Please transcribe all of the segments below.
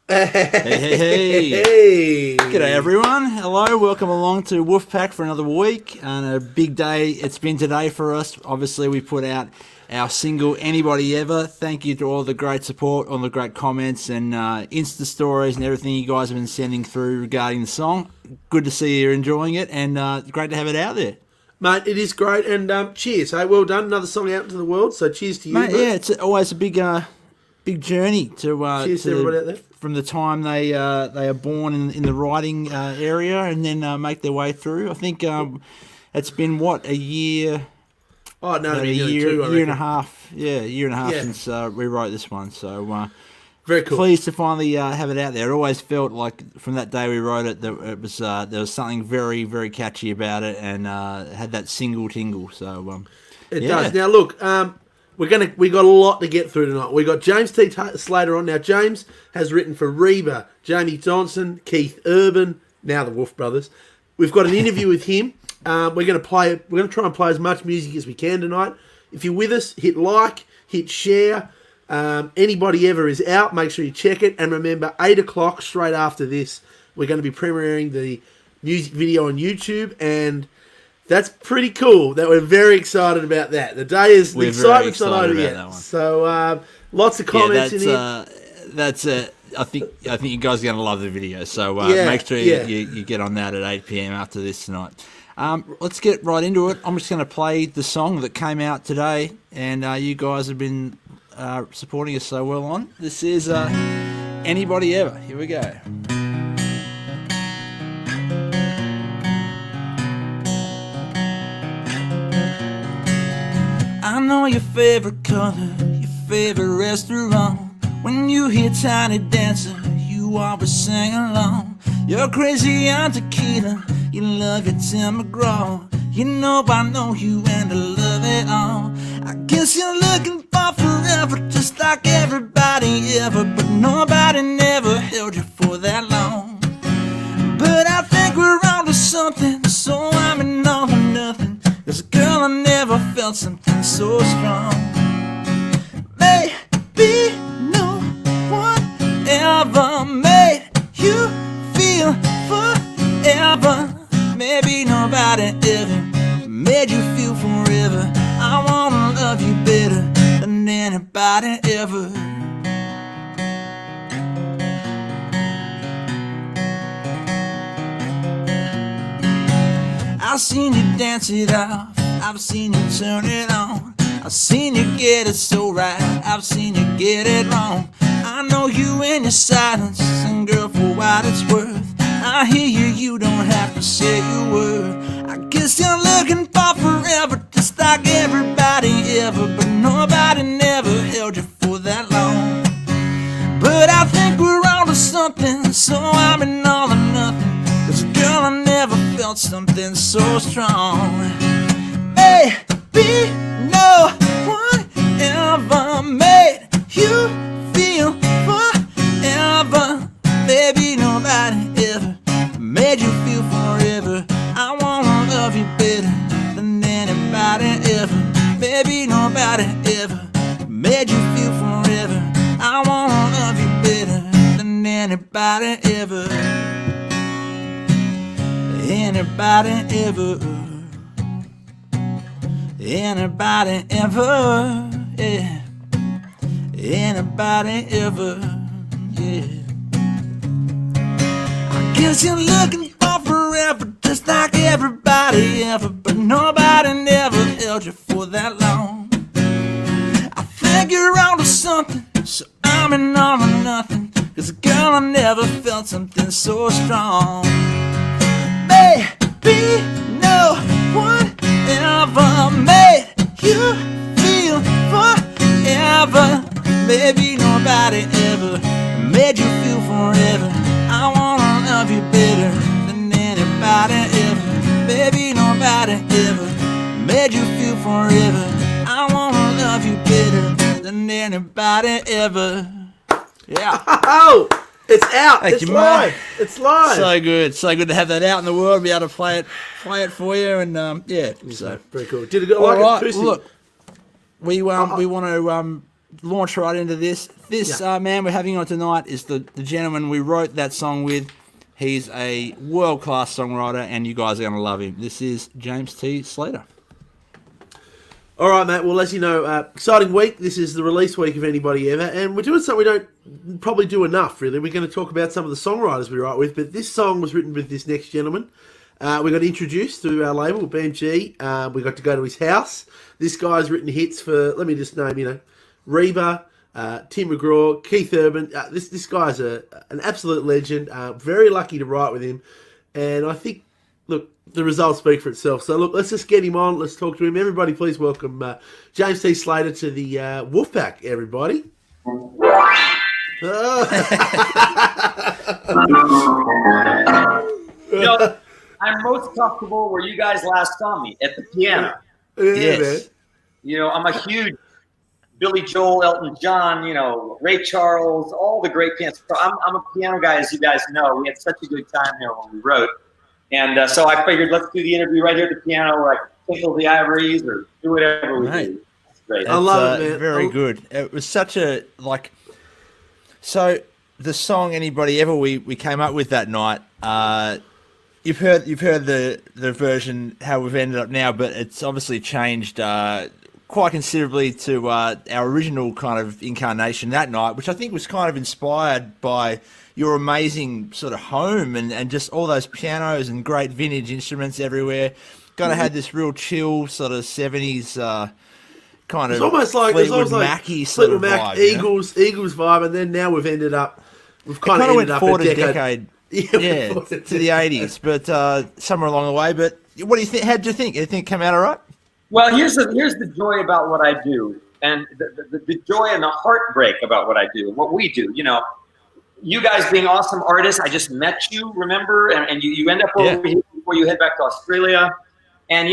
Hey. G'day everyone. Hello, welcome along to Wolfpack for another week and a big day it's been today for us. Obviously we put out our single Anybody Ever. Thank you to all the great support, all the great comments and Insta stories and everything you guys have been sending through regarding the song. Good to see you're enjoying it and great to have it out there. Mate, it is great and cheers. Hey, well done. Another song out into the world, so cheers to you, mate. Yeah, it's always a big journey to cheers to everybody out there. From the time they are born in the writing area and then make their way through. I think it's been a year. Oh no, a year and a half. Yeah, a year and a half since we wrote this one. So very cool. Pleased to finally have it out there. It always felt like from that day we wrote it that it was there was something very very catchy about it and had that single tingle. So it does. Now look. We got a lot to get through tonight. We got James T Slater on. Now James has written for Reba, Jamie Johnson, Keith Urban, now the Wolfe Brothers. We've got an interview with him. We're going to try and play as much music as we can tonight. If you're with us, hit like, hit share. Anybody Ever is out. Make sure you check it. And remember, 8 o'clock straight after this, we're going to be premiering the music video on YouTube and that's pretty cool. That we're very excited about that. The day is the excitement's not over yet. So lots of comments in here. That's I think you guys are going to love the video. So make sure you get on that at 8 p.m. after this tonight. Let's get right into it. I'm just going to play the song that came out today, and you guys have been supporting us so well on. This is Anybody Ever. Here we go. I know your favorite color, your favorite restaurant. When you hear Tiny Dancer, you always sing along. You're crazy on tequila, you love your Tim McGraw. You know I know you and I love it all. I guess you're looking for forever, just like everybody ever. But nobody never held you for that long. But I think we're on to something, so I'm in all or nothing. 'Cause girl, I never felt something so strong. Maybe no one ever made you feel forever. Maybe nobody ever made you feel forever. I wanna love you better than anybody ever. I've seen you dance it off, I've seen you turn it on, I've seen you get it so right, I've seen you get it wrong. I know you in your silence, and girl, for what it's worth, I hear you, you don't have to say a word. I guess you're looking for forever, just like everybody ever. But nobody never held you for that long. But I think we're on to something, so I'm in all or nothing. 'Cause girl, I never felt something so strong. Maybe no one ever made you feel forever. Maybe nobody ever made you feel forever. I wanna love you better than anybody ever. Maybe nobody ever made you feel forever. I wanna love you better than anybody ever. Anybody ever, anybody ever, yeah. Anybody ever, yeah. I guess you're looking for forever, just like everybody ever. But nobody never held you for that long. I think you're on to something, so I'm in all or nothing. 'Cause girl, I never felt something so strong. Maybe no one ever made you feel forever. Maybe nobody ever made you feel forever. I wanna love you better than anybody ever. Maybe nobody ever made you feel forever. I wanna love you better than anybody ever. Yeah. Oh! It's out. Thank it's you, live. mate. It's live. So good to have that out in the world, be able to play it for you, and yeah. So very cool. Did it go all like right. acoustic? Well, look, we want to launch right into this. This man we're having on tonight is the gentleman we wrote that song with. He's a world-class songwriter, and you guys are going to love him. This is James T Slater. All right, mate. Well, as you know, exciting week. This is the release week of Anybody Ever, and we're doing something we don't probably do enough, really. We're going to talk about some of the songwriters we write with, but this song was written with this next gentleman. We got introduced to our label, BMG. We got to go to his house. This guy's written hits for, let me just name, Reba, Tim McGraw, Keith Urban. This guy's an absolute legend. Very lucky to write with him, and I think, look, the results speak for itself. So, look, let's just get him on. Let's talk to him. Everybody, please welcome James T Slater to the Wolfpack, everybody. I'm most comfortable where you guys last saw me, at the piano. Yes. Man. I'm a huge Billy Joel, Elton John, Ray Charles, all the great pianists. So I'm a piano guy, as you guys know. We had such a good time here when we wrote. And so I figured, let's do the interview right here at the piano, like tinkle the ivories or do whatever we do. It's great. I love it, man. Very good. It was such a, so the song Anybody Ever we came up with that night, you've heard the version, how we've ended up now, but it's obviously changed quite considerably to our original kind of incarnation that night, which I think was kind of inspired by your amazing sort of home and just all those pianos and great vintage instruments everywhere. Kind of had this real chill sort of 70s kind of Fleetwood Mac-y sort of vibe. Eagles vibe, and then now we've kind of ended up forward a decade. Yeah, to the 80s, but somewhere along the way. But what do you think? How did you think? You think it came out all right? Well, here's the joy about what I do, and the joy and the heartbreak about what I do, what we do. You guys being awesome artists, I just met you, remember? And you end up over here before you head back to Australia. And,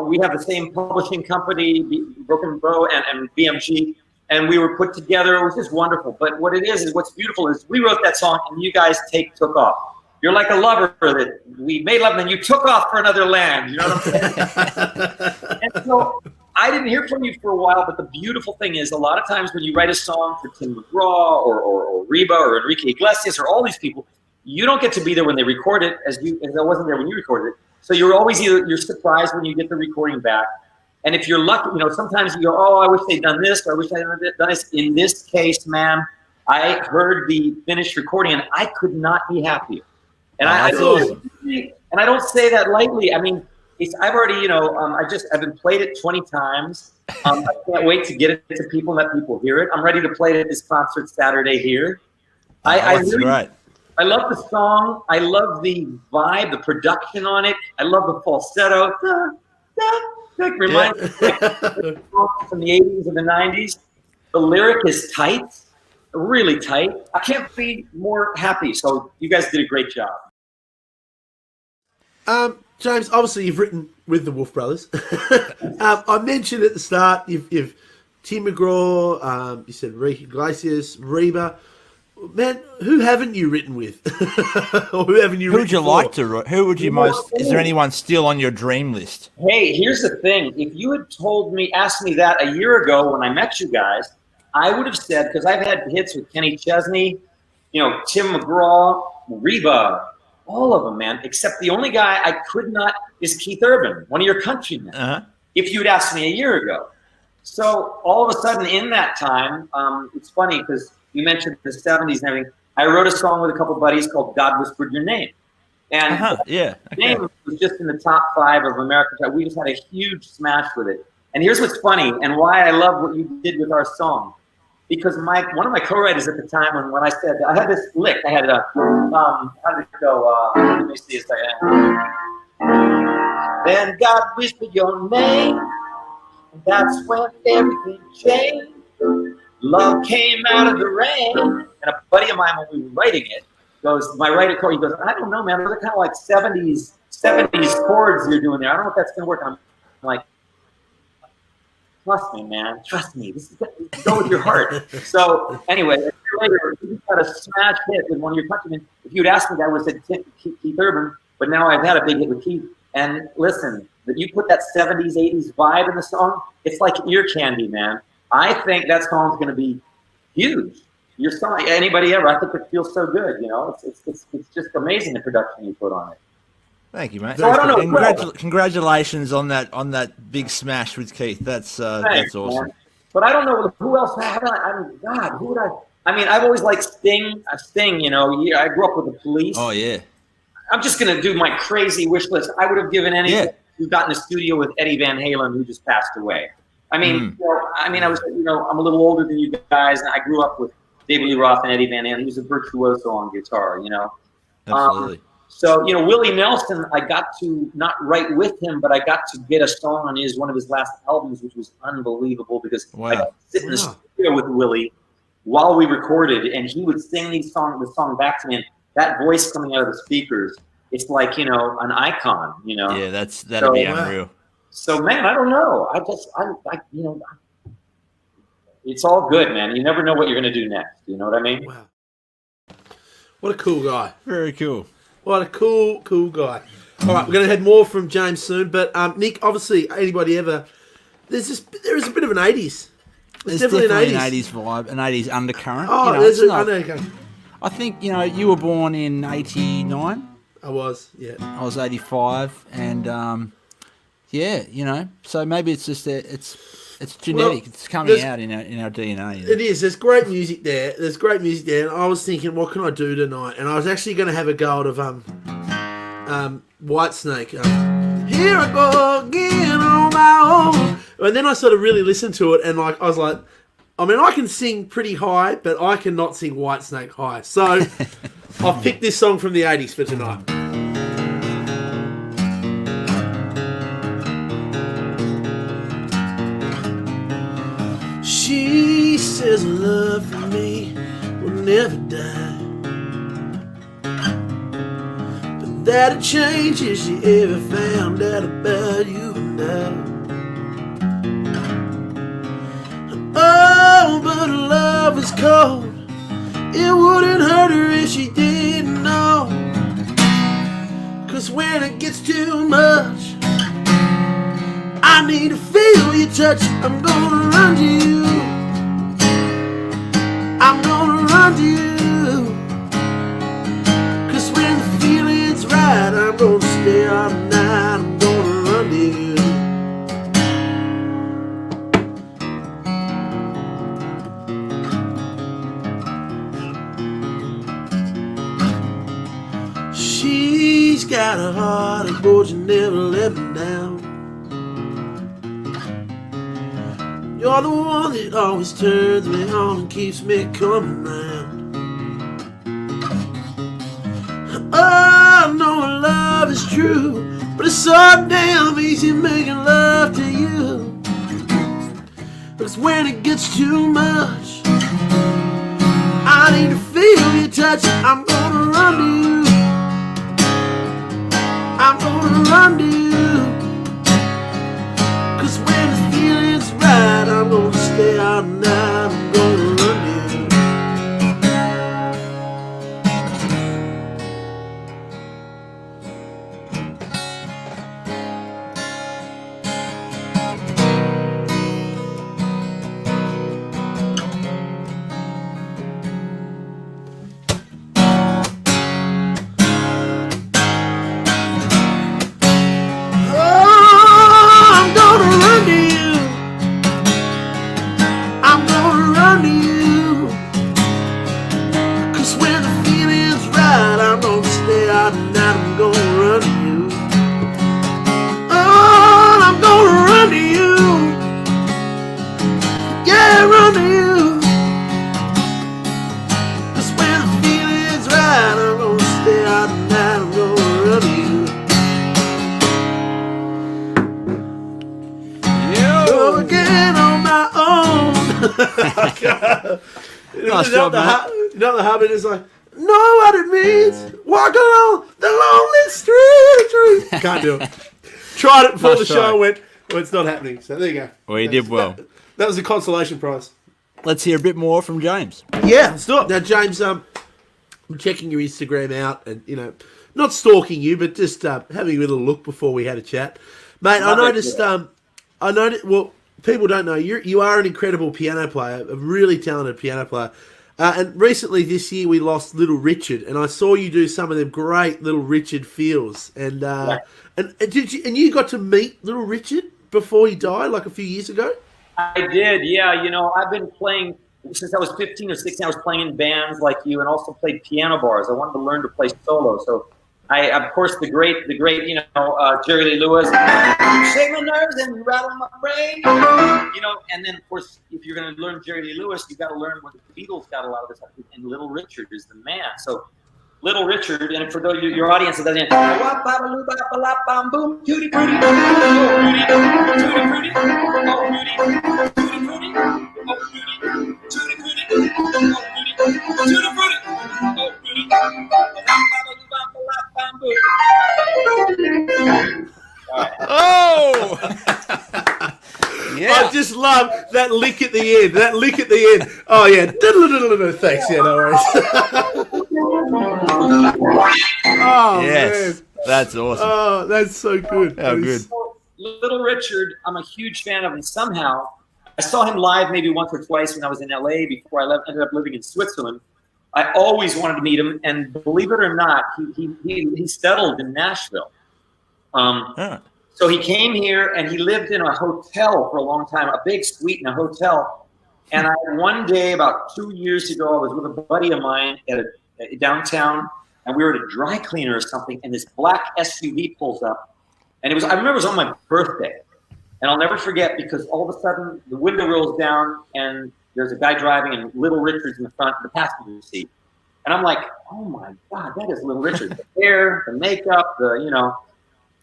we have the same publishing company, Broken Bow and BMG, and we were put together. It was just wonderful. But what it is what's beautiful is we wrote that song, and you guys took off. You're like a lover that we made love, and then you took off for another land. You know what I'm saying? And so I didn't hear from you for a while, but the beautiful thing is a lot of times when you write a song for Tim McGraw or Reba or Enrique Iglesias or all these people, you don't get to be there when they record it as I wasn't there when you recorded it. So you're always you're surprised when you get the recording back. And if you're lucky, sometimes you go, oh, I wish they'd done this, or I wish I had done this. In this case, ma'am, I heard the finished recording and I could not be happier. And I don't say that lightly. I mean, I've already, I've been played it 20 times. I can't wait to get it to people and let people hear it. I'm ready to play it at this concert Saturday here. That's right. I love the song. I love the vibe, the production on it. I love the falsetto. Reminds me from the 80s and the 90s. The lyric is tight, really tight. I can't be more happy. So you guys did a great job. James, obviously you've written with the Wolfe Brothers. I mentioned at the start, you've Tim McGraw, you said Enrique Iglesias, Reba. Man, who haven't you written with? Or who haven't you written Who'd you for? like to write? Who would you most... Is there anyone still on your dream list? Hey, here's the thing. If you had asked me that a year ago when I met you guys, I would have said, because I've had hits with Kenny Chesney, Tim McGraw, Reba, all of them, man, except the only guy I could not is Keith Urban, one of your countrymen, if you'd asked me a year ago. So all of a sudden in that time, it's funny because you mentioned the 70s and everything. I wrote a song with a couple buddies called God Whispered Your Name. And the name was just in the top 5 of American. We just had a huge smash with it. And here's what's funny and why I love what you did with our song. Because one of my co-writers at the time, when I said, I had this lick, I had how did it go? Let me see a second. Then God whispered your name, and that's when everything changed. Love came out of the rain. And a buddy of mine, when we were writing it, goes, my writer, he goes, I don't know, man, those are kind of like 70s chords you're doing there. I don't know if that's going to work. I'm like, trust me, man. Trust me. This is go with your heart. So anyway, a year later, you got a smash hit with one of your countrymen. If you'd asked me that, I would have said Keith Urban. But now I've had a big hit with Keith. And listen, that you put that 70s, 80s vibe in the song, it's like ear candy, man. I think that song's going to be huge. Your song, anybody ever? I think it feels so good. You know, it's just amazing the production you put on it. Thank you, mate. So I don't know. Congratulations on that big smash with Keith. That's awesome. Man. But I don't know who else. God, who would I? I mean, I've always liked Sting. Sting, you know, I grew up with the Police. Oh yeah. I'm just gonna do my crazy wish list. I would have given anything to got in the studio with Eddie Van Halen, who just passed away. I mean, I was, I'm a little older than you guys, and I grew up with David Lee Roth and Eddie Van Halen. He was a virtuoso on guitar, you know. Absolutely. So, Willie Nelson, I got to not write with him, but I got to get a song on one of his last albums, which was unbelievable because I got to sit in the studio with Willie while we recorded, and he would sing the song back to me, and that voice coming out of the speakers, it's like, an icon, Yeah, that'd be unreal. So, man, I don't know. It's all good, man. You never know what you're going to do next. You know what I mean? Wow. What a cool guy. Very cool. What a cool guy. All right, we're going to have more from James soon. But, Nick, obviously, anybody ever... There is a bit of an 80s. There's definitely an 80s vibe, an 80s undercurrent. Oh, there's an undercurrent. I think, you were born in 89. I was, yeah. I was 85. And, so maybe it's just it's genetic. It's coming out in our DNA. It is. There's great music there. And I was thinking, what can I do tonight? And I was actually going to have a go of Whitesnake. Here I go again on my own. And then I sort of really listened to it, and I was like, I mean, I can sing pretty high, but I cannot sing Whitesnake high. So I've picked this song from the 80s for tonight. She says love for me will never die, but that it changes she ever found out about you and I. Oh, but her love is cold. It wouldn't hurt her if she didn't know. 'Cause when it gets too much, I need to feel your touch. I'm gonna run to you. I'm gonna run to you. 'Cause when the feeling's right, I'm gonna stay all night. I'm gonna run to you. She's got a heart of gold, you never let me down. You're the one that always turns me on and keeps me coming round. Oh, I know love is true, but it's so damn easy making love to you. 'Cause when it gets too much, I need to feel your touch. I'm gonna run to you. I'm gonna run to you. 'Cause when the feeling's right, I'm gonna stay out night. I'm gonna run to you. Nice job, mate. You know the habit is like, know what it means. Walk along the lonely street. Can't do it. Tried it before Nice the try. show went, well, it's not happening. So there you go. Well, you did well. That was a consolation prize. Let's hear a bit more from James. Yeah, let's do it. Now, James, I'm checking your Instagram out and, not stalking you, but just having a little look before we had a chat. Mate, I noticed, well, people don't know, you are an incredible piano player, a really talented piano player. And recently this year we lost Little Richard, and I saw you do some of them great Little Richard feels. And and you got to meet Little Richard before he died, like a few years ago? I did, yeah. You know, I've been playing since I was 15 or 16. I was playing in bands like you, and also played piano bars. I wanted to learn to play solo, so of course, the great, you know, Jerry Lee Lewis, shake my nerves and you rattle my brain, you know. And then, of course, if you're going to learn Jerry Lee Lewis, you've got to learn what the Beatles got a lot of this stuff. And Little Richard is the man. So, Little Richard, and for those your audience that doesn't, boom, tutti frutti, tutti frutti, tutti frutti, tutti frutti, tutti frutti, Oh! Yeah. I just love that lick at the end. That lick at the end. Oh, yeah. Thanks. Yeah, no worries. Oh, yes. man. That's awesome. Oh, that's so good. How good. Little Richard, I'm a huge fan of, and somehow I saw him live maybe once or twice when I was in LA before I ended up living in Switzerland. I always wanted to meet him, and believe it or not, he settled in Nashville. So he came here, and he lived in a hotel for a long time, a big suite in a hotel. And one day, about 2 years ago, I was with a buddy of mine at downtown, and we were at a dry cleaner or something, and this black SUV pulls up, and I remember it was on my birthday, and I'll never forget because all of a sudden the window rolls down, and there's a guy driving, and Little Richard's in the front, the passenger seat, and I'm like, oh my God, that is Little Richard. The hair, the makeup,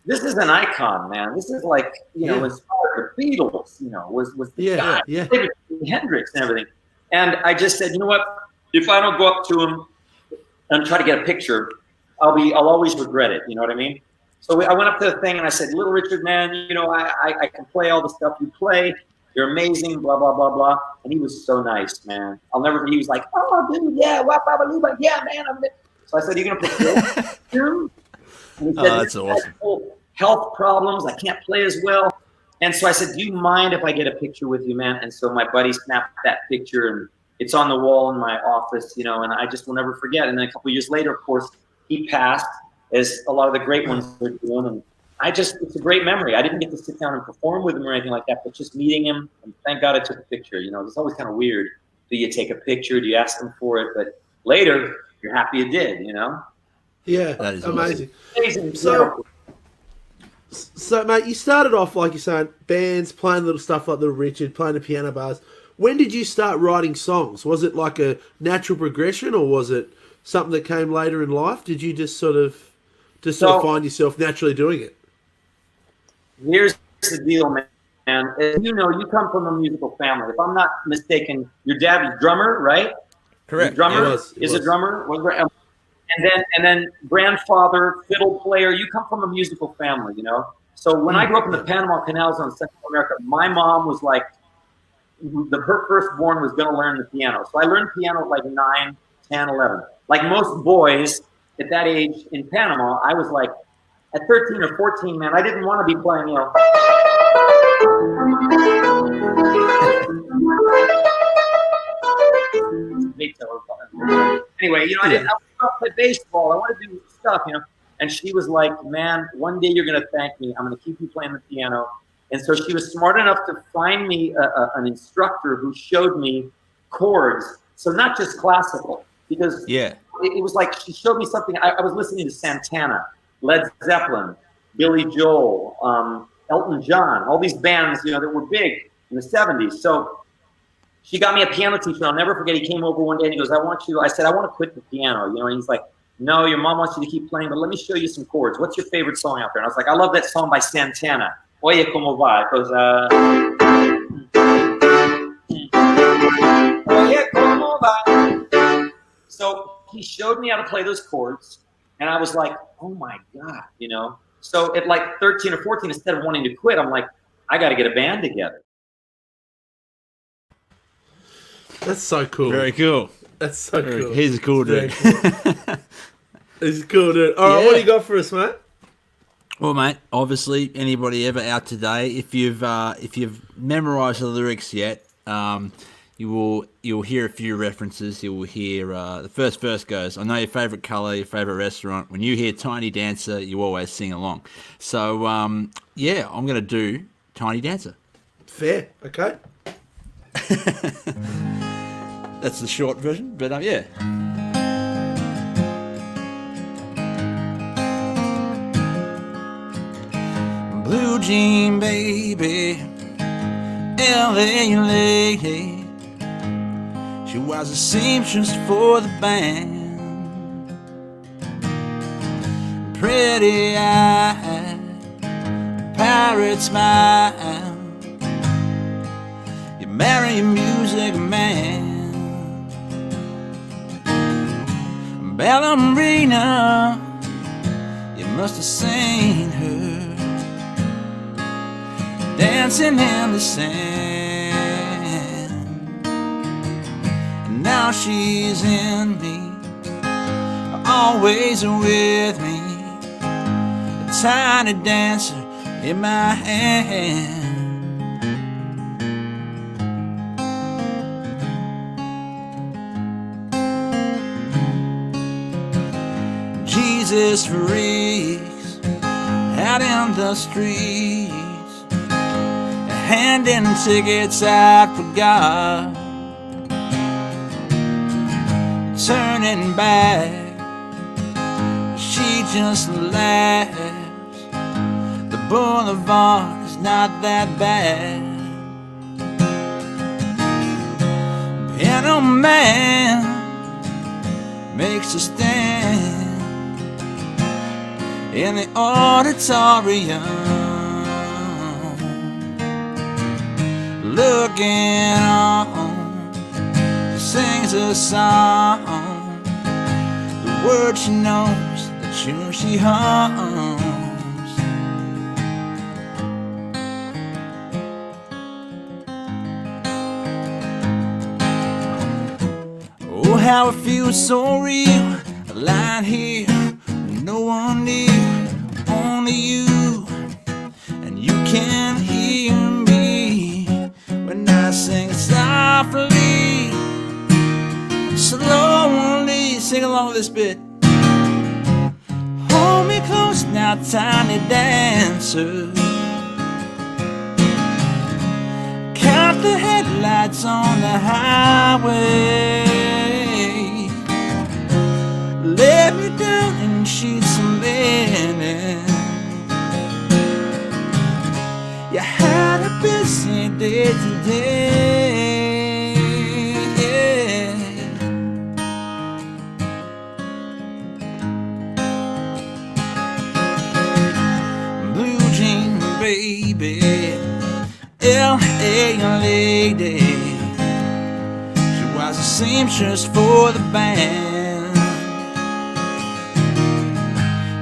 this is an icon, man. This is like, inspired the Beatles, was the guy, David Hendrix and everything. And I just said, you know what? If I don't go up to him and try to get a picture, I'll always regret it. You know what I mean? So I went up to the thing and I said, Little Richard, man, I can play all the stuff you play. You're amazing, blah, blah, blah, blah. And he was so nice, man. He was like, oh, dude, yeah, yeah, man. So I said, you're going to play And he said, that's awesome. Health problems. I can't play as well. And so I said, do you mind if I get a picture with you, man? And so my buddy snapped that picture, and it's on the wall in my office, and I just will never forget. And then a couple of years later, of course, he passed, as a lot of the great ones were doing. And it's a great memory. I didn't get to sit down and perform with him or anything like that, but just meeting him, and thank God I took a picture. It's always kind of weird. Do you take a picture? Do you ask them for it? But later, you're happy you did, Yeah, that is amazing. Amazing. So, mate, you started off, like you're saying, bands, playing little stuff like Little Richard, playing the piano bars. When did you start writing songs? Was it like a natural progression, or was it something that came later in life? Did you just sort of find yourself naturally doing it? Here's the deal, man. As you know, you come from a musical family. If I'm not mistaken, your dad was drummer, right? Correct. Drummer is a drummer. And then grandfather, fiddle player. You come from a musical family, So when I grew up in the Panama Canals on Central America, my mom was like, her firstborn was going to learn the piano. So I learned piano at like 9, 10, 11. Like most boys at that age in Panama, I was like, at 13 or 14, man, I didn't want to be playing, Anyway, I didn't. I want to play baseball. I want to do stuff, And she was like, "Man, one day you're going to thank me. I'm going to keep you playing the piano." And so she was smart enough to find me an instructor who showed me chords. So not just classical, because it was like she showed me something. I was listening to Santana, Led Zeppelin, Billy Joel, Elton John, all these bands, that were big in the 70s. So she got me a piano teacher. I'll never forget. He came over one day and he goes, I said, I want to quit the piano. And he's like, no, your mom wants you to keep playing, but let me show you some chords. What's your favorite song out there? And I was like, I love that song by Santana. Oye, como va? It goes, Oye, como va? So he showed me how to play those chords. And I was like, oh my God, So at like 13 or 14, instead of wanting to quit, I'm like, I got to get a band together. That's so cool. Very cool. That's so cool. He's a cool dude. He's a cool dude. All right, what do you got for us, mate? Well, mate, obviously, anybody ever out today, if you've memorised the lyrics yet, you'll hear a few references. You will hear the first verse goes, "I know your favourite colour, your favourite restaurant. When you hear Tiny Dancer, you always sing along." So yeah, I'm gonna do Tiny Dancer. Fair, okay. That's the short version, but yeah. Blue jean baby, LA lady. She was a seamstress for the band. Pretty eye, pirate smile. You marry a music man. Ballerina, you must have seen her dancing in the sand. And now she's in me, always with me, a tiny dancer in my hand. Jesus freaks out in the streets, handing tickets out for God. Turning back, she just laughs. The boulevard is not that bad. Piano man makes a stand in the auditorium, looking on, sings a song, the words she knows, the tune she hums. Oh, how it feels so real, lying here, no one near, only you, and you can hear me when I sing softly, slowly. Sing along with this bit. Hold me close now, tiny dancer. Count the headlights on the highway. Let me down in sheets of linen. You had a busy day today, yeah. Blue jean baby, L.A. lady. She was a seamstress for the band.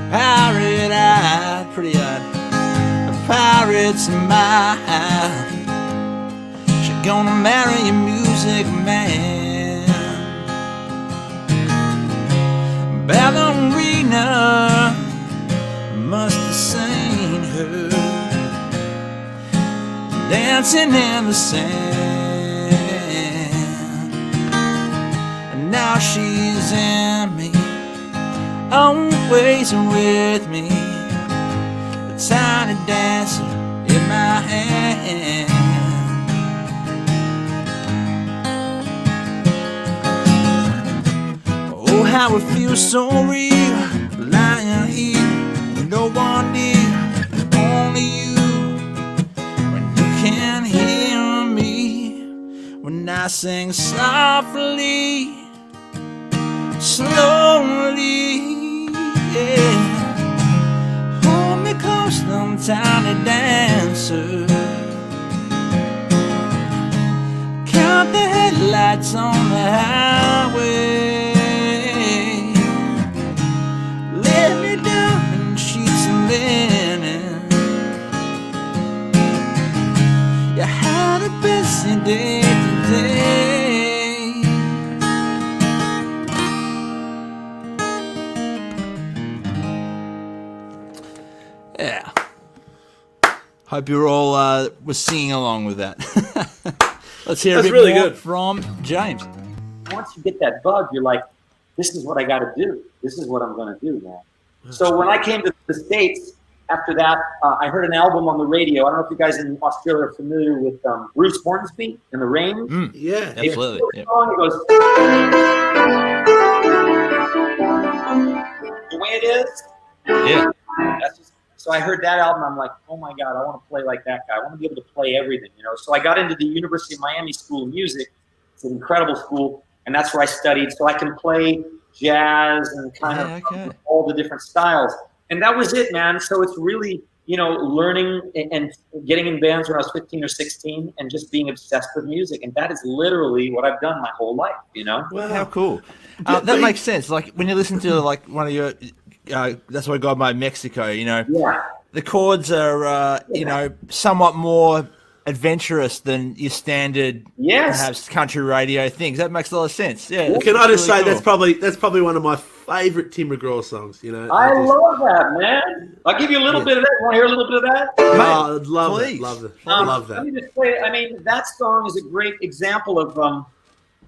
Pirate eyed, pretty eyed, a pirate's smile. She gonna marry a music man. Ballerina must have seen her dancing in the sand. And now she's in me, always with me, a tiny dancer in my hand. Oh, how it feels so real, lying here, no one near, only you, when you can hear me, when I sing softly, slowly. Yeah. Hold me close, little tiny dancer. Count the headlights on the highway. Let me down in sheets of linen. You had a busy day today. Yeah. Hope you're all was singing along with that. Let's hear That's a bit really more good. from James. Once you get that bug, you're like, this is what I got to do. This is what I'm going to do, man. So when I came to the States, after that, I heard an album on the radio. I don't know if you guys in Australia are familiar with Bruce Hornsby and the Rain. Yeah. Absolutely. Yeah. Song, it goes, the way it is. Yeah. That's just, so I heard that album. I'm like, oh my God, I want to play like that guy. I want to be able to play everything, you know. So I got into the University of Miami School of Music. It's an incredible school, and that's where I studied. So I can play jazz and kind of all the different styles. And that was it, man. So it's really, you know, learning and getting in bands when I was 15 or 16 and just being obsessed with music. And that is literally what I've done my whole life, you know? Wow. How cool. That makes sense. Like when you listen to like one of your, that's what God made Mexico, you know, the chords are, you know, somewhat more adventurous than your standard perhaps country radio things. That makes a lot of sense. Yeah. Can I just really say cool. that's probably one of my favorite Tim McGraw songs, you know. I love that, man. I'll give you a little bit of that. Want to hear a little bit of that? Oh, I'd love Please. it. Love that. Let me just say, I mean, that song is a great example of,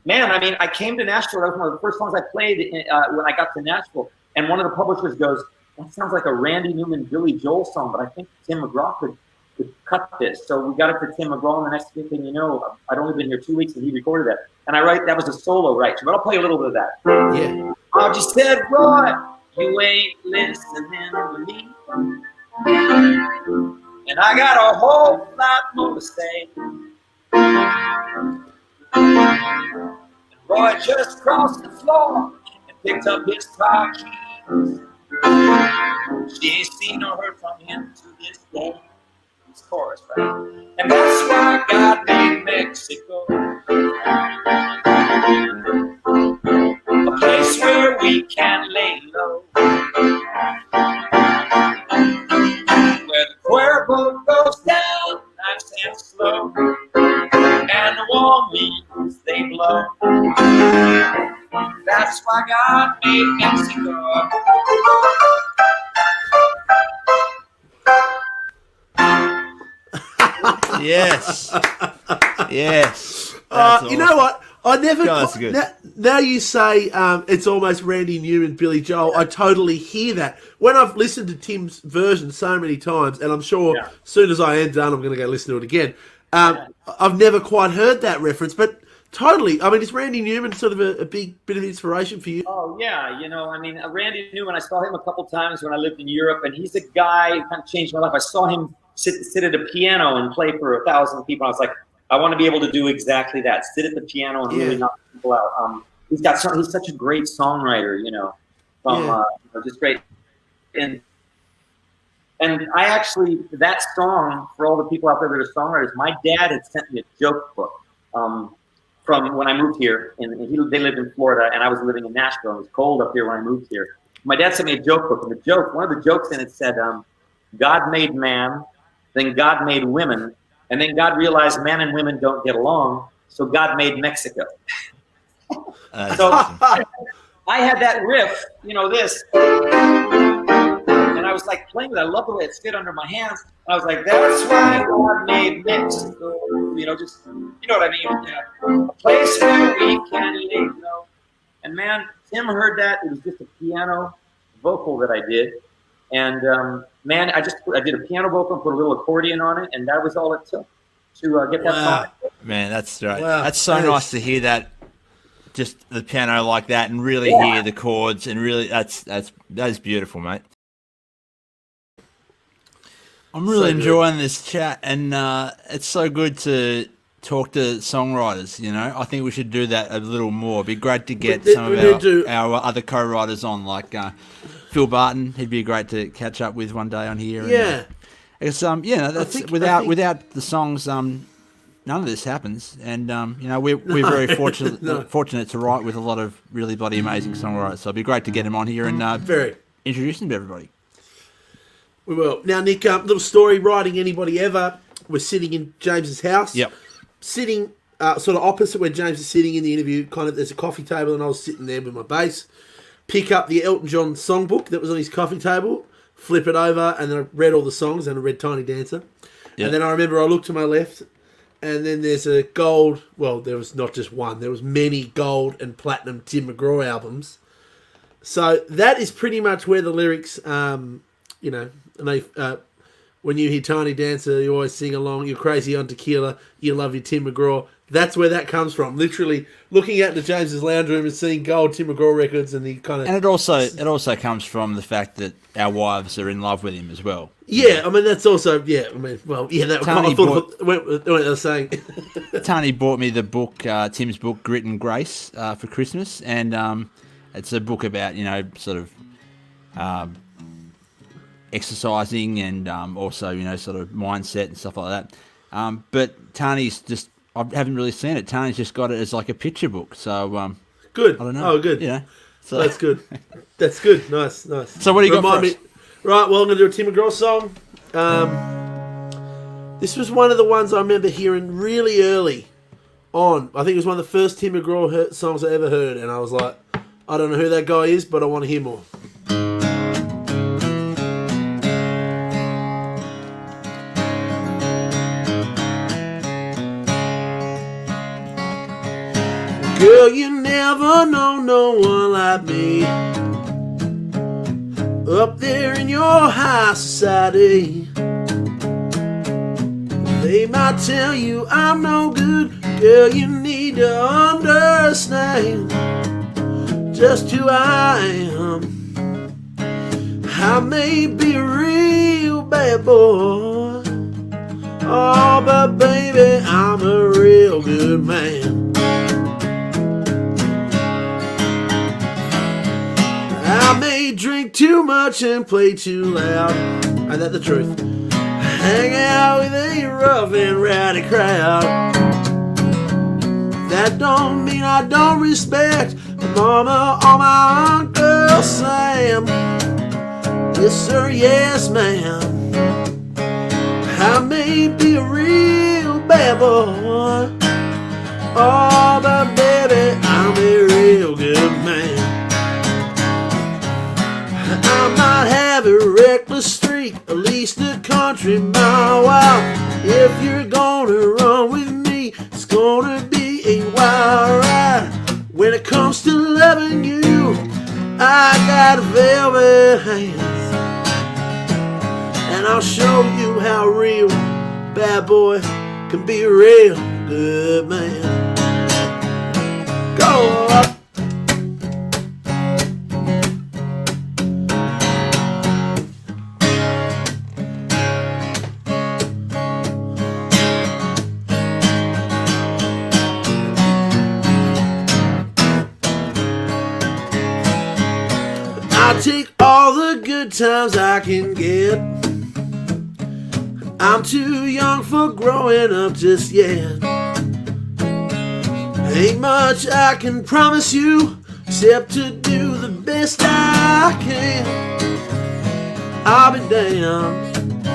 man, I mean, I came to Nashville. That was one of the first songs I played when I got to Nashville. And one of the publishers goes, that sounds like a Randy Newman, Billy Joel song, but I think Tim McGraw could cut this. So we got it to Tim McGraw, and the next thing you know, I'd only been here 2 weeks, and he recorded that. And that was a solo right, but I'll play a little bit of that. Yeah. I just said, Roy, you ain't listening to me. And I got a whole lot more to say. And Roy just crossed the floor and picked up his car keys. She ain't seen or heard from him to this day. This chorus, right? And that's why God made Mexico a place where we can lay low, where the Cuervo goes down nice and slow, and the warm winds they blow. That's why God made Mexico. Yes. Yes. You know what? I never. That's good. Now you say it's almost Randy Newman, Billy Joel. I totally hear that. When I've listened to Tim's version so many times, and I'm sure as soon as I am done, I'm going to go listen to it again. I've never quite heard that reference, but totally. I mean, is Randy Newman sort of a big bit of inspiration for you? Oh, yeah. You know, I mean, Randy Newman, I saw him a couple times when I lived in Europe, and he's a guy who kind of changed my life. I saw him sit at a piano and play for 1,000 people. I was like, I want to be able to do exactly that. Sit at the piano and really knock people out. He's such a great songwriter, you know, just great. And I actually, that song, for all the people out there that are songwriters, my dad had sent me a joke book from when I moved here. And they lived in Florida, and I was living in Nashville. It was cold up here when I moved here. My dad sent me a joke book, and one of the jokes in it said, God made man, then God made women, and then God realized men and women don't get along, so God made Mexico. So I had that riff, you know, this, and I was like playing with it. I love the way it fit under my hands. I was like, that's why God made Mexico. You know, just, you know what I mean? Yeah. A place where we can lay low. And man, Tim heard that. It was just a piano vocal that I did. And man, I did a piano vocal and put a little accordion on it, and that was all it took to get that song. Man, that's right. Wow. That's so nice to hear that, just the piano like that, and really hear the chords, and really that is beautiful, mate. I'm really enjoying this chat, and it's so good to talk to songwriters. You know, I think we should do that a little more. It'd be great to get some of our other co-writers on, like Phil Barton. He'd be great to catch up with one day on here. Yeah. Because that's without the songs, none of this happens. And you know, we're very fortunate to write with a lot of really bloody amazing songwriters. So it'd be great to get him on here and introduce him to everybody. We will. Now, Nick, little story. Writing Anybody Ever. We're sitting in James's house. Yep. Sitting sort of opposite where James is sitting in the interview. Kind of, there's a coffee table, and I was sitting there with my bass. Pick up the Elton John songbook that was on his coffee table, flip it over, and then I read all the songs, and I read Tiny Dancer. And then I remember I looked to my left, and then there's a gold. Well, there was not just one. There was many gold and platinum Tim McGraw albums. So that is pretty much where the lyrics, and they, when you hear Tiny Dancer, you always sing along. You're crazy on tequila. You love your Tim McGraw. That's where that comes from. Literally looking out into James's lounge room and seeing gold Tim McGraw records, and he kind of. And it also comes from the fact that our wives are in love with him as well. Yeah, I mean that's also that Tony I thought went with what I was saying. Tony bought me the book, Tim's book, Grit and Grace, for Christmas, and it's a book about sort of exercising and also sort of mindset and stuff like that. But Tony's just. I haven't really seen it. Tony's just got it as like a picture book. So good. I don't know. Oh, good. So that's good. That's good. Nice. So what do you got for us? Right. Well, I'm going to do a Tim McGraw song. This was one of the ones I remember hearing really early on. I think it was one of the first Tim McGraw songs I ever heard, and I was like, I don't know who that guy is, but I want to hear more. Girl, you never know no one like me. Up there in your high society, they might tell you I'm no good. Girl, you need to understand just who I am. I may be a real bad boy, oh, but baby, I'm a real good man. I may drink too much and play too loud, ain't that the truth? Hang out with a rough and rowdy crowd. That don't mean I don't respect my mama or my Uncle Sam. Yes sir, yes ma'am. I may be a real bad boy, oh but baby, I'm a real good man. I might have a reckless streak, at least a country mile wild. If you're gonna run with me, it's gonna be a wild ride. When it comes to loving you, I got velvet hands, and I'll show you how a real bad boy can be a real good man. Go up. I take all the good times I can get. I'm too young for growing up just yet. Ain't much I can promise you except to do the best I can. I'll be damned.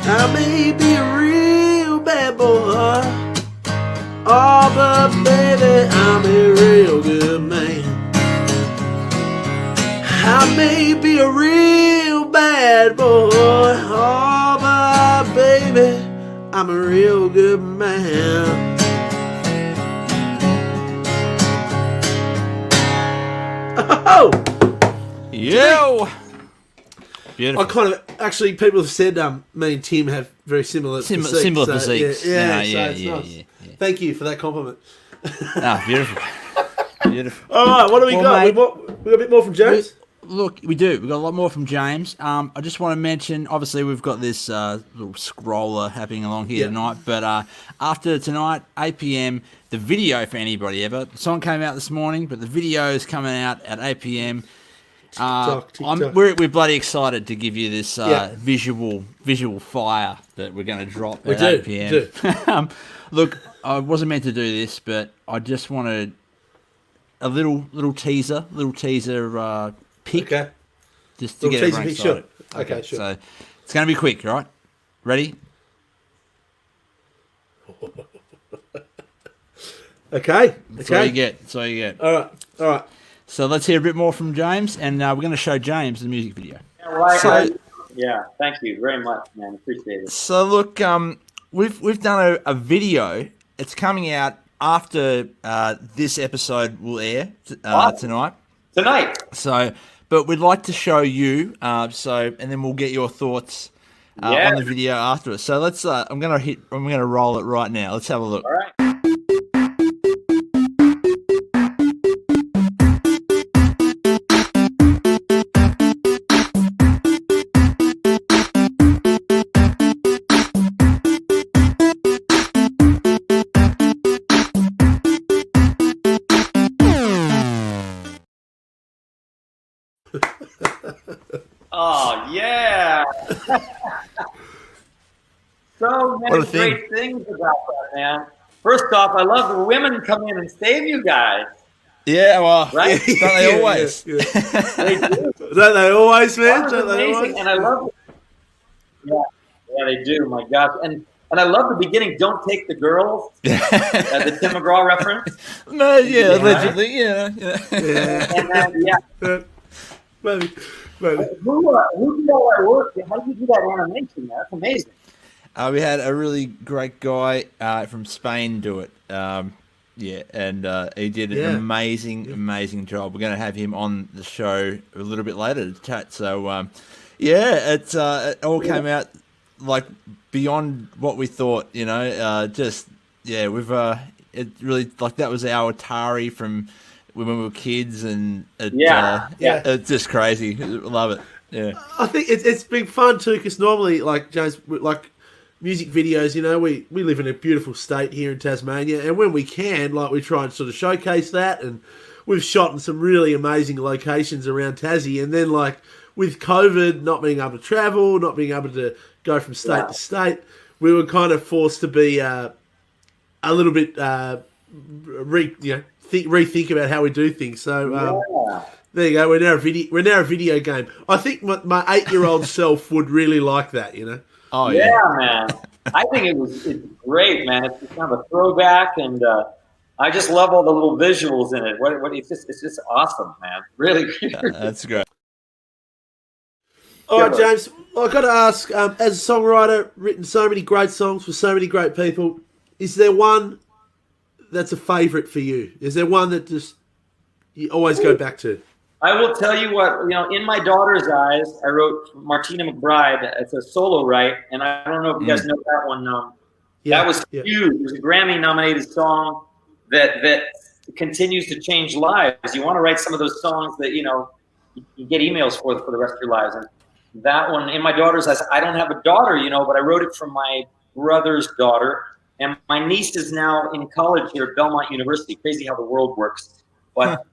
I may be a real bad boy, oh but baby, I'm a real good man. I may be a real bad boy, oh my baby, I'm a real good man. Oh! Yo! Beautiful. I kind of actually, people have said me and Tim have very similar physiques. Similar so, physiques. Yeah, Yeah. Thank you for that compliment. Beautiful. Beautiful. All right, what do we got? Mate, We got a bit more from James? Look, we do. We've got a lot more from James. I just want to mention, obviously, we've got this little scroller happening along here tonight. But after tonight, 8 p.m., the video for anybody ever. The song came out this morning, but the video is coming out at 8 p.m. TikTok. We're bloody excited to give you this visual fire that we're going to drop at 8 p.m. Look, I wasn't meant to do this, but I just wanted a little teaser pick. Okay. Just to get everyone excited. Sure. Okay, sure. So it's going to be quick, right? Ready? Okay. That's all you get. That's all you get. All right. So let's hear a bit more from James, and we're going to show James the music video. Yeah, well, Yeah, thank you very much, man. Appreciate it. So look, we've done a video. It's coming out after this episode will air Awesome. tonight. Tonight. So, but we'd like to show you. And then we'll get your thoughts Yeah. on the video afterwards. So let's. I'm gonna roll it right now. Let's have a look. All right. Oh, yeah. So many great things about that, man. First off, I love the women come in and save you guys. Yeah, well, right? Don't they always? Yeah. They do. Don't they always, man? That Don't was they amazing, always? and I love it. Yeah, they do. My gosh, and I love the beginning. Don't take the girls. The Tim McGraw reference. No, yeah, allegedly, yeah. And then, yeah. Maybe. Who did all that work? How did you do that animation? That's amazing. We had a really great guy from Spain do it. And he did an amazing job. We're going to have him on the show a little bit later to chat. So, it all came out like beyond what we thought. You know, we've it really like that was our Atari from when we were kids, and it's just crazy. Love it. Yeah, I think it's been fun too, because normally, like James, like music videos, you know, we live in a beautiful state here in Tasmania, and when we can, like, we try and sort of showcase that, and we've shot in some really amazing locations around Tassie, and then, like, with COVID, not being able to travel, not being able to go from state to state, we were kind of forced to be a little bit rethink about how we do things. So there you go. We're now a video game. I think my 8-year-old self would really like that. You know. Oh yeah, man. I think it's great, man. It's kind of a throwback, and I just love all the little visuals in it. It's just awesome, man. Really. That's great. All right, James. I've got to ask, as a songwriter, written so many great songs for so many great people, is there one that's a favourite for you? Is there one that just you always go back to? I will tell you what, In My Daughter's Eyes, I wrote Martina McBride. It's a solo write, and I don't know if you guys know that one. That was huge. It was a Grammy-nominated song that continues to change lives. You want to write some of those songs that, you get emails for the rest of your lives. And that one, In My Daughter's Eyes, I don't have a daughter, but I wrote it for my brother's daughter. And my niece is now in college here at Belmont University. Crazy how the world works. But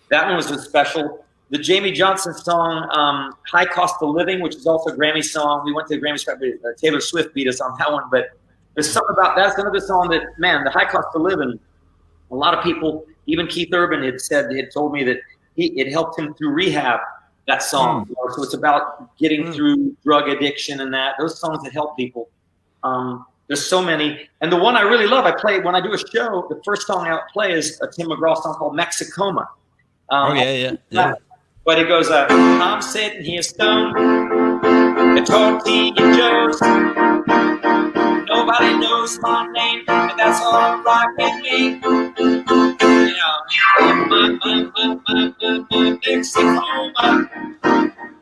that one was just special. The Jamie Johnson song, High Cost of Living, which is also a Grammy song. We went to the Grammy, Taylor Swift beat us on that one. But there's something about that's another song that, man, the High Cost of Living, a lot of people, even Keith Urban had told me that it helped him through rehab, that song. So it's about getting through drug addiction and those songs that help people. There's so many. And the one I really love, I play when I do a show, the first song I play is a Tim McGraw song called Mexicoma. Yeah. But it goes, I'm sitting here stoned, the tortilla Joe's. Nobody knows my name, and that's all right with me. My Mexicoma.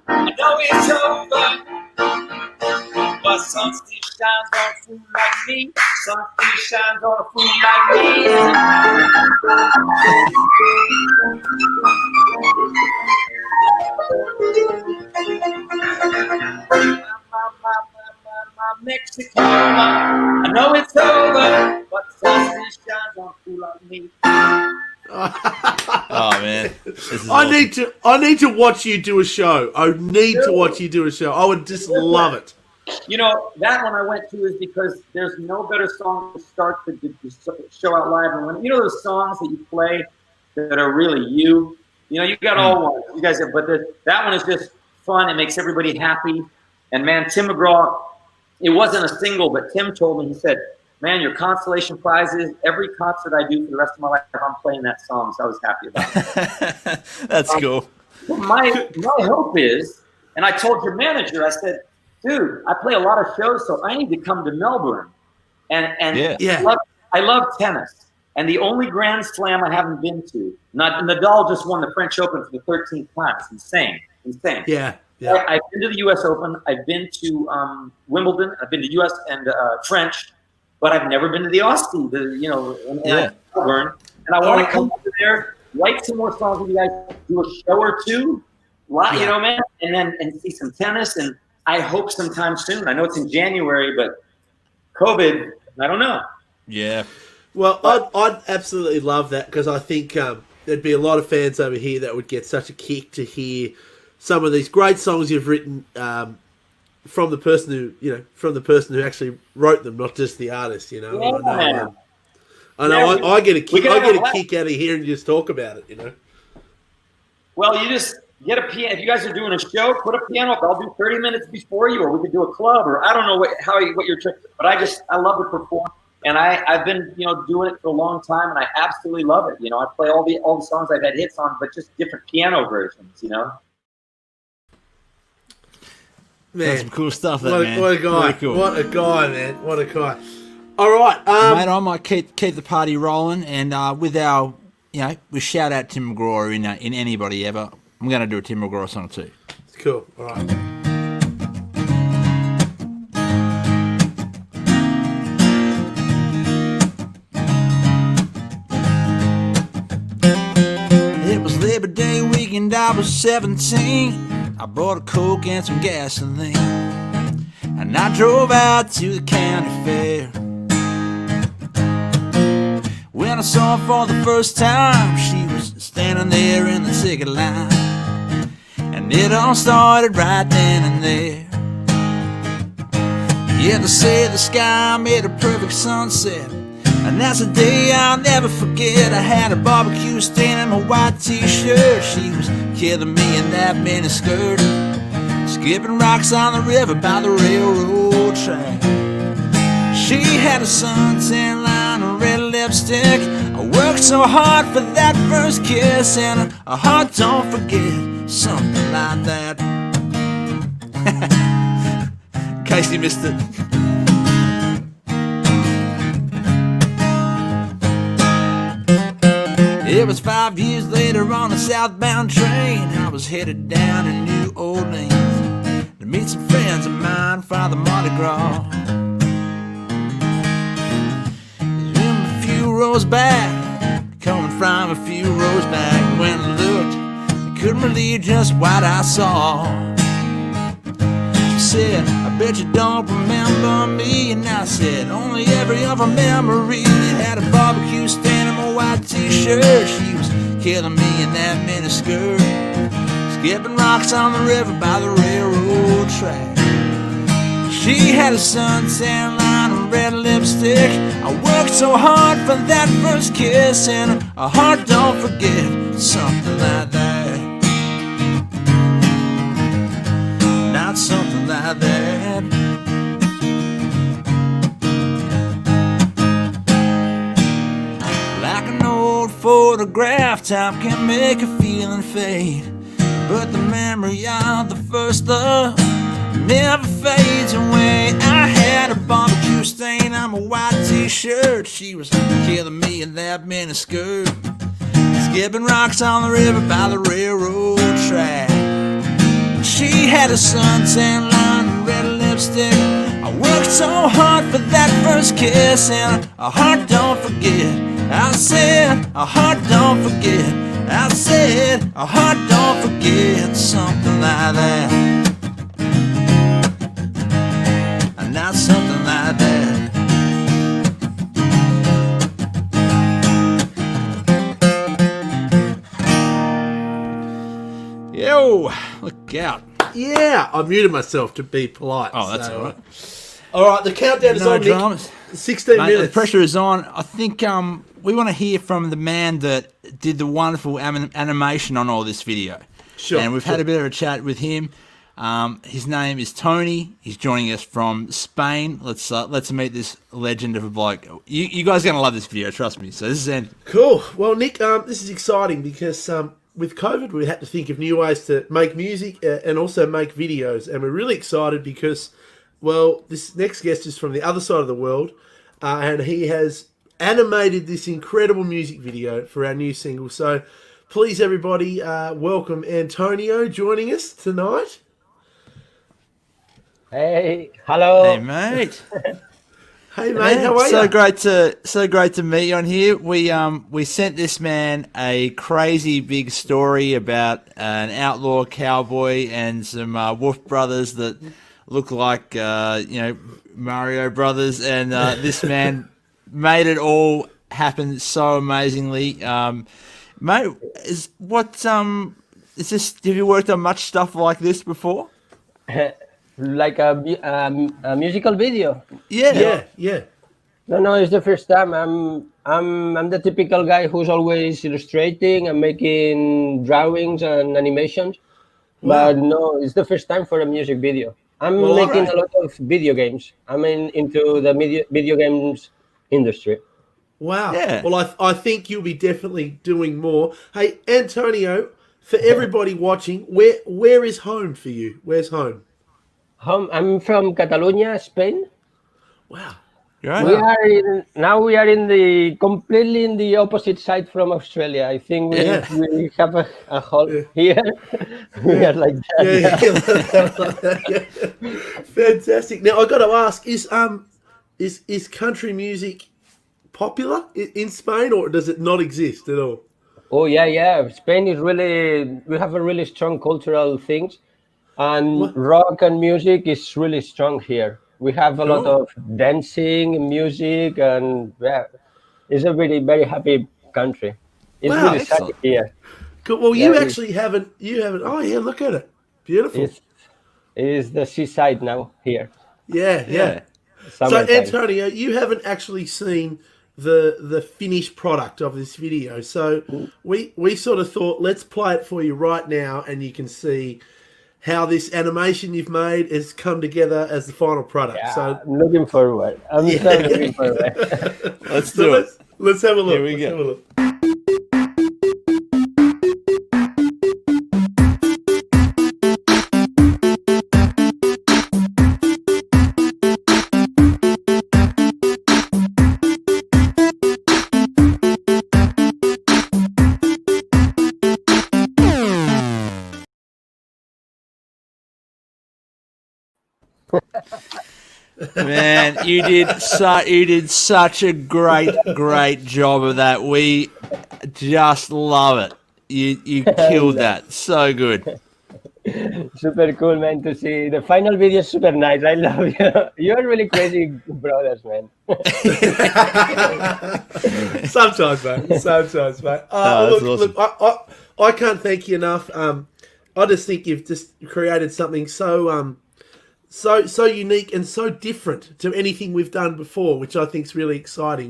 I know it's over. But sun still shines on a fool like me. Sun still shines on a fool like me. My Mexicana. I know it's over, but sun still shines on a fool like me. Oh man, I need to watch you do a show. I need to watch you do a show. I would just love it. That one I went to is because there's no better song to start the show out live. And when those songs that you play that are really you got all one. You guys have, but that one is just fun. It makes everybody happy. And man, Tim McGraw, it wasn't a single, but Tim told me, he said, man, your consolation prize is every concert I do for the rest of my life, I'm playing that song. So I was happy about it. That's cool. My hope is And I told your manager, I said, dude, I play a lot of shows, so I need to come to Melbourne. And Yeah. I love tennis. And the only Grand Slam I haven't been to, Nadal just won the French Open for the 13th time. It's insane. Yeah. I've been to the U.S. Open. I've been to Wimbledon. I've been to U.S. and French, but I've never been to the Aussie, Melbourne. And I want to come over there, write some more songs with you guys, do a show or two, you know, man, and see some tennis. And I hope sometime soon. I know it's in January, but COVID, I don't know. Yeah. Well, I'd absolutely love that, because I think there'd be a lot of fans over here that would get such a kick to hear some of these great songs you've written from the person who actually wrote them, not just the artist. You know, I get a kick out of hearing you just talk about it. You know. Well, you just get a piano. If you guys are doing a show, put a piano up. I'll do 30 minutes before you, or we could do a club, or I don't know what your trick. But I love to perform, and I've been doing it for a long time, and I absolutely love it. I play all the songs I've had hits on, but just different piano versions. Man, that's some cool stuff, man. What a guy. Cool. What a guy, man. What a guy. All right. Mate, I might keep the party rolling, and with our, we shout out Tim McGraw in Anybody Ever. I'm going to do a Tim McGraw song too. Cool. All right. It was Labor Day weekend, I was 17. I bought a Coke and some gasoline, and I drove out to the county fair. When I saw her for the first time, she was standing there in the ticket line, and it all started right then and there. Yeah, they say the sky made a perfect sunset, and that's a day I'll never forget. I had a barbecue stain on my white t-shirt. She was killing me in that mini skirt, skipping rocks on the river by the railroad track. She had a suntan line and red lipstick. I worked so hard for that first kiss, and a heart don't forget, something like that. In case you missed it. It was 5 years later on a southbound train. I was headed down to New Orleans to meet some friends of mine for the Mardi Gras. A few rows back, coming from a few rows back. When I looked, I couldn't believe just what I saw. She said, I bet you don't remember me. And I said, only every other memory. You had a barbecue stand on my white t-shirt. She was killing me in that mini skirt, skipping rocks on the river by the railroad track. She had a suntan line and red lipstick. I worked so hard for that first kiss, and a heart don't forget, something like that. Not something like that. Like an old photograph, time can make a feeling fade, but the memory of the first love never fades away. I had a barbecue stain on my white t-shirt. She was killing me in that mini skirt, skipping rocks on the river by the railroad track. She had a suntan line and red lipstick. I worked so hard for that first kiss, and a heart don't forget. I said, a heart don't forget. I said, a heart don't forget, something like that. Not something like that. Yo, look out. Yeah, I muted myself to be polite. Oh, that's all right. All right, the countdown is on, dramas. Nick. 16 minutes. The pressure is on. I think we want to hear from the man that did the wonderful animation on all this video. Sure. And we've had a bit of a chat with him. His name is Tony. He's joining us from Spain. Let's meet this legend of a bloke. You guys are going to love this video, trust me. So this is Andy. Cool. Well, Nick, this is exciting because with COVID, we had to think of new ways to make music and also make videos. And we're really excited because, well, this next guest is from the other side of the world, and he has animated this incredible music video for our new single. So please, everybody, welcome Antonio joining us tonight. Hey, hello. Hey, mate. Hey, mate, how are so you? so great to meet you on here. We sent this man a crazy big story about an outlaw cowboy and some Wolfe Brothers that look like Mario Brothers, and this man made it all happen so amazingly. Mate, is this? Have you worked on much stuff like this before? Like a musical video. Yeah. No, it's the first time. I'm the typical guy who's always illustrating and making drawings and animations. Wow. But no, it's the first time for a music video. I'm Well, making alright. a lot of video games. I'm into the video games industry. Wow. Yeah. Well, I think you'll be definitely doing more. Hey, Antonio, for everybody watching, where is home for you? Where's home? I'm from Catalonia, Spain. Wow. Right. We are completely in the opposite side from Australia. I think we have a hole here. We are like that. Yeah. Fantastic. Now I got to ask: is country music popular in Spain, or does it not exist at all? Oh yeah. Spain is we have a really strong cultural things, and What? rock and music is really strong here. We have a lot Cool. of dancing, music, and it's a very very happy country. It's Wow. really sunny Excellent. here. Cool. Well, Yeah, you actually haven't. You haven't. Oh yeah, look at it. Beautiful. it's the seaside now here. Yeah. Yeah. So Summertime. Antonio, you haven't actually seen the finished product of this video. So we sort of thought, let's play it for you right now, and you can see how this animation you've made has come together as the final product. Yeah, So I'm looking forward. I'm so looking forward. Let's so do it. let's have a look. Here we Let's go. have a look. Man, you did such a great job of that. We just love it. You killed that. So good. Super cool, man, to see. The final video is super nice. I love you. You're really crazy brothers, man. Sometimes, mate. Sometimes, mate. that's Look, I can't thank you enough. I just think you've just created something so unique and so different to anything we've done before, which I think is really exciting.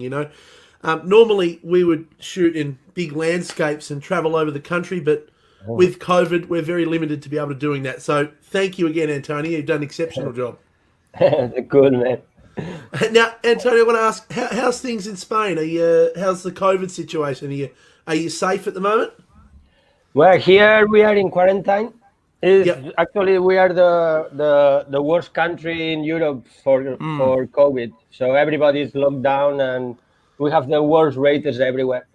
Normally we would shoot in big landscapes and travel over the country, but with COVID, we're very limited to be able to doing that. So thank you again, Antonio. You've done an exceptional job. Cool, man. Now, Antonio, I want to ask, how's things in Spain? How's the COVID situation? Are you safe at the moment? Well, here we are in quarantine. Actually, we are the worst country in Europe for COVID. So everybody is locked down, and we have the worst rates everywhere.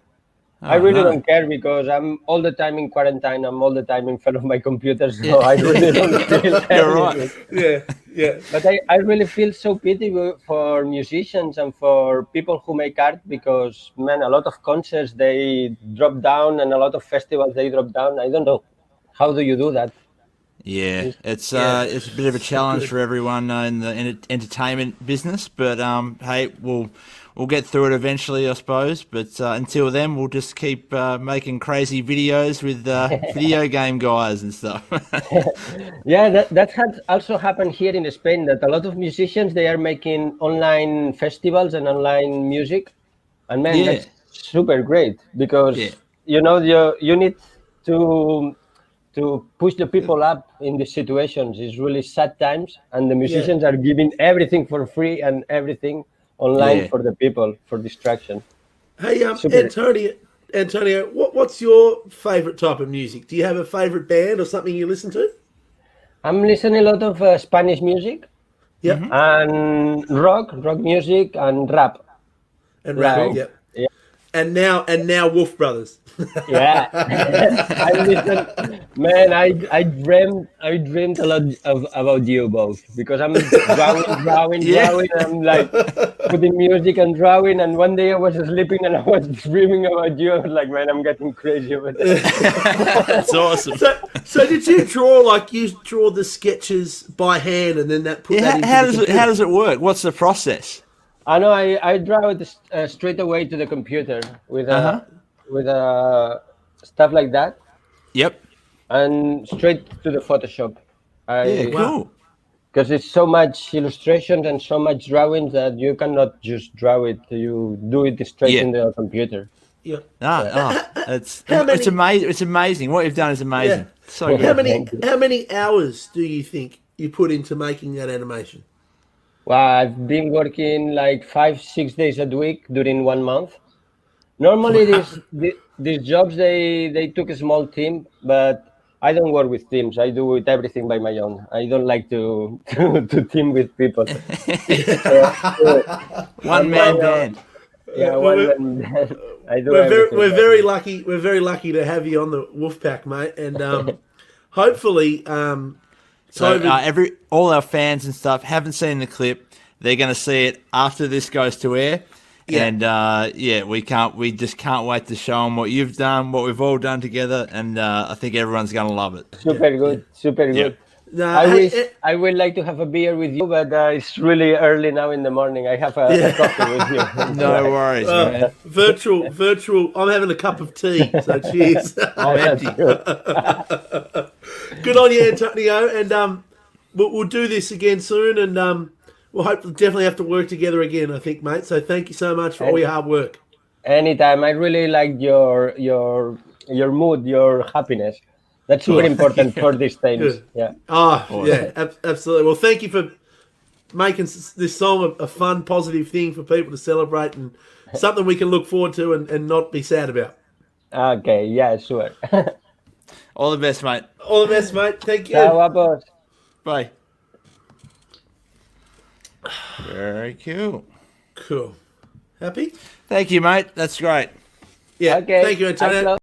I really don't care because I'm all the time in quarantine. I'm all the time in front of my computer, so I really don't feel You're right. anything. Yeah. But I really feel so pity for musicians and for people who make art because, man, a lot of concerts, they drop down, and a lot of festivals, they drop down. I don't know. How do you do that? Yeah, it's a bit of a challenge for everyone in the entertainment business, but hey, we'll get through it eventually, I suppose. But until then, we'll just keep making crazy videos with video game guys and stuff. Yeah, that has also happened here in Spain. That a lot of musicians, they are making online festivals and online music, and man, that's super great because you need to push the people up in these situations. It's really sad times, and the musicians are giving everything for free and everything online for the people for distraction. Hey, Antonio, Antonio, what's your favourite type of music? Do you have a favourite band or something you listen to? I'm listening a lot of Spanish music Yep. and rock music and rap. And rap. Like, Yep. yeah. And now Wolfe Brothers. Yeah, I listen, man. I dreamed a lot about you both because I'm drawing. I'm like putting music and drawing. And one day I was sleeping and I was dreaming about you. I was like, man, I'm getting crazy over that. That's awesome. So did you draw the sketches by hand and then that put that into How the does computer? how does it work? What's the process? I know I draw it straight away to the computer with stuff like that Yep. and straight to the Photoshop. Yeah, cool. Because it's so much illustrations and so much drawings that you cannot just draw it. You do it straight in the computer. Yeah. It's many- it's amazing. It's amazing. What you've done is amazing. Yeah. So good. How many hours do you think you put into making that animation? Well, I've been working like 5-6 days a week during 1 month. Normally, these jobs they took a small team, but I don't work with teams. I do everything by my own. I don't like to team with people. One man band. Yeah, one man. I do. We're very lucky. We're very lucky to have you on the Wolfpack, mate, and hopefully, So all our fans and stuff haven't seen the clip. They're going to see it after this goes to air. Yeah. And we just can't wait to show them what you've done, what we've all done together, and I think everyone's going to love it. Super good. Yeah. no, I would like to have a beer with you, but it's really early now in the morning. I have a coffee with you. No worries, man. virtual. I'm having a cup of tea, so cheers. I'm empty. Good on you, Antonio, and we'll do this again soon, and we'll definitely have to work together again, I think, mate. So thank you so much for all your hard work. Anytime. I really like your mood, your happiness. That's super important for these times. Good. Yeah. Oh, yeah, absolutely. Well, thank you for making this song a fun, positive thing for people to celebrate and something we can look forward to and not be sad about. Okay. Yeah. Sure. All the best, mate. All the best, mate. Thank you. Ciao, guapos. Bye. Very cool. Cool. Happy? Thank you, mate. That's great. Yeah. Okay. Thank you, Antonio.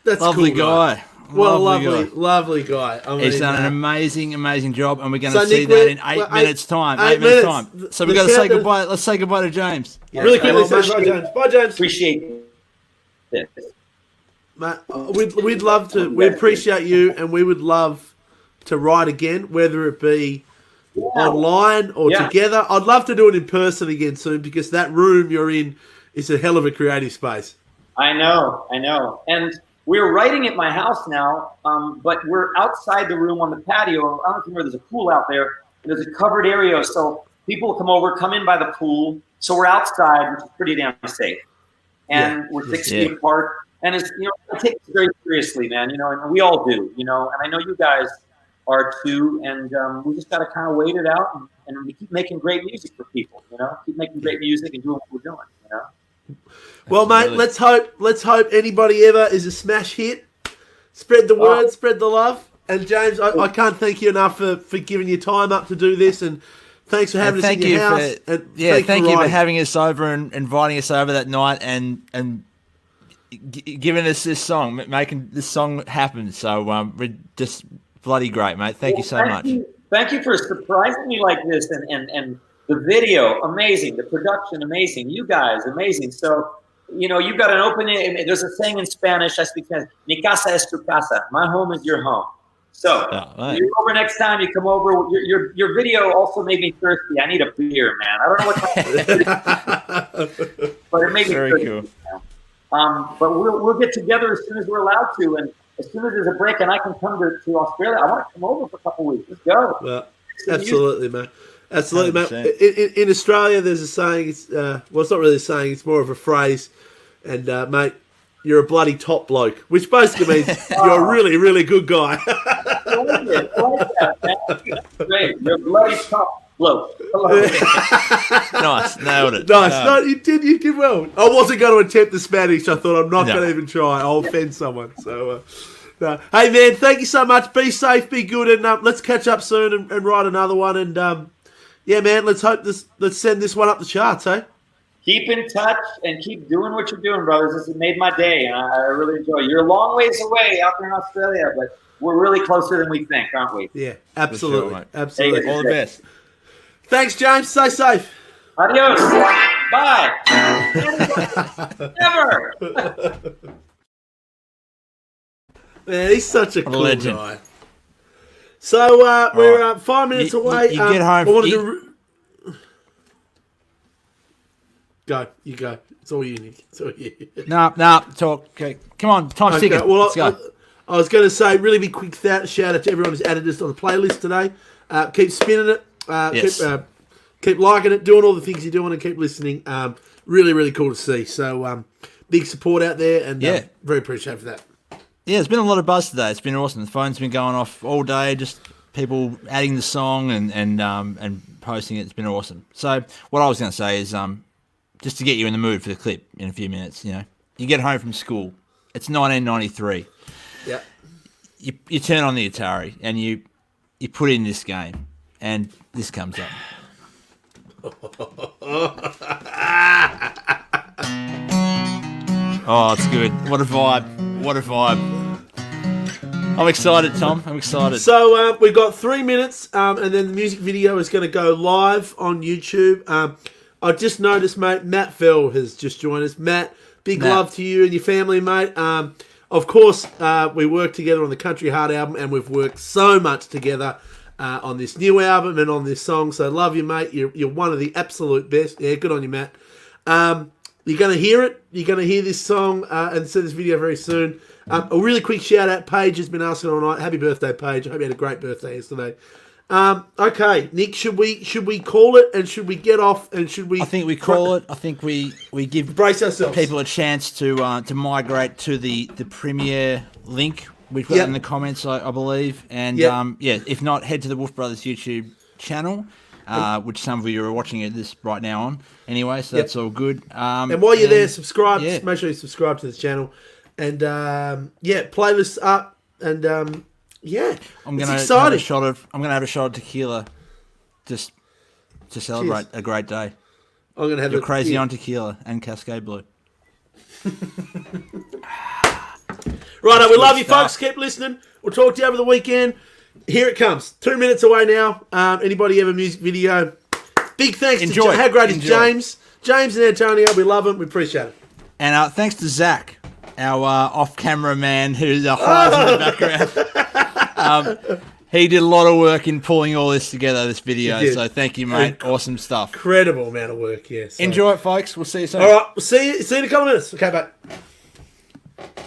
That's Lovely cool, guy. Well, Lovely lovely guy. I mean, He's done an amazing job, and we're going So, to see Nick, that in we're- 8 minutes' time. 8 8 minutes' minutes. time. So The we've got to say countdown- goodbye. Let's say goodbye to James. really quickly, Well, say bye, James. Bye, James. Appreciate this. Mate, we'd love to. We appreciate you, and we would love to write again, whether it be online or together. I'd love to do it in person again soon because that room you're in is a hell of a creative space. I know. And we're writing at my house now, but we're outside the room on the patio. I don't know where there's a pool out there. There's a covered area, so people come in by the pool. So we're outside, which is pretty damn safe. And we're 6 feet apart. And it's, I take it very seriously, man. And we all do. And I know you guys are too. And we just got to kind of wait it out, and we keep making great music for people. Keep making great music and doing what we're doing. Well, mate, let's hope anybody ever is a smash hit. Spread the word, spread the love. And James, I can't thank you enough for giving your time up to do this, and thanks for having us in your house. Thank you for having us over and inviting us over that night and giving us this song, making this song happen. So we're just bloody great, mate. Thank you so much. Thank you for surprising me like this, and the video, amazing. The production, amazing. You guys, amazing. So, you've got an open. There's a saying in Spanish. I speak Spanish. Mi casa es tu casa. My home is your home. So, you're over next time. You come over. Your video also made me thirsty. I need a beer, man. I don't know what, but it made me very thirsty. Cool. But we'll get together as soon as we're allowed to, and as soon as there's a break and I can come to Australia, I want to come over for a couple of weeks. Let's go. Well, absolutely, man. Absolutely, mate. In Australia, there's a saying. It's it's not really a saying. It's more of a phrase. And mate, you're a bloody top bloke, which basically means you're a really, really good guy. I like that, man. Great. You're a bloody top. Hello. Hello. Nice, nailed it. Nice. No, you did well. I wasn't going to attempt the Spanish. I thought I'm not No. going to even try. I'll offend someone. So, no. Hey man, thank you so much. Be safe, be good, and let's catch up soon and write another one. And yeah, man, let's send this one up the charts, eh? Keep in touch and keep doing what you're doing, brothers. This has made my day, and I really enjoy it. You're a long ways away out there in Australia, but we're really closer than we think, aren't we? Yeah, absolutely. Sure, mate. Absolutely. All the best. Thanks, James. Stay safe. Adios. Bye. Never. Man, he's such a cool legend. guy. So we're 5 minutes away. You get home. I wanted to go. You go. It's all you, Nick. It's all you. Nah, talk. Okay. Come on, time's ticking. Well, Let's go. I was going to say, really big quick shout out to everyone who's added this on the playlist today. Keep spinning it. Yes. Keep liking it, doing all the things you're doing, and keep listening. Really, really cool to see. So big support out there, and very appreciative for that. Yeah, there's been a lot of buzz today. It's been awesome. The phone's been going off all day, just people adding the song and posting it. It's been awesome. So what I was going to say is just to get you in the mood for the clip in a few minutes, you get home from school. It's 1993. Yeah. You turn on the Atari and you put in this game and this comes up. Oh, it's good. What a vibe. What a vibe. I'm excited, Tom. I'm excited. So we've got 3 minutes, and then the music video is going to go live on YouTube. I just noticed, mate, Matt Fell has just joined us. Matt, big love to you and your family, mate. Of course, we worked together on the Country Heart album, and we've worked so much together on this new album and on this song. So love you, mate. You're one of the absolute best. Yeah, good on you, Matt. You're going to hear it. You're going to hear this song and see this video very soon. A really quick shout out. Paige has been asking all night. Happy birthday, Paige. I hope you had a great birthday yesterday. Okay, Nick, should we call it and should we get off and should we? I think we call it. I think we give brace ourselves. People a chance to migrate to the Premiere link. We've got it in the comments, I believe. And if not, head to the Wolfe Brothers YouTube channel, which some of you are watching this right now on. Anyway, so that's all good. And while you're there, subscribe. Just make sure you subscribe to this channel. And playlists up. And I'm gonna have a shot of tequila, just to celebrate a great day. I'm gonna have You're crazy on tequila and Cascade Blue. Righto, we love you, folks. Keep listening. We'll talk to you over the weekend. Here it comes. 2 minutes away now. Anybody have a music video? Big thanks to how great is James? James and Antonio, we love him. We appreciate it. And thanks to Zach, our off-camera man who's hides in the background. He did a lot of work in pulling all this together, this video. So thank you, mate. Awesome stuff. Incredible amount of work, yes. Enjoy it, folks. We'll see you soon. All right, we'll see you in a couple of minutes. Okay, bye.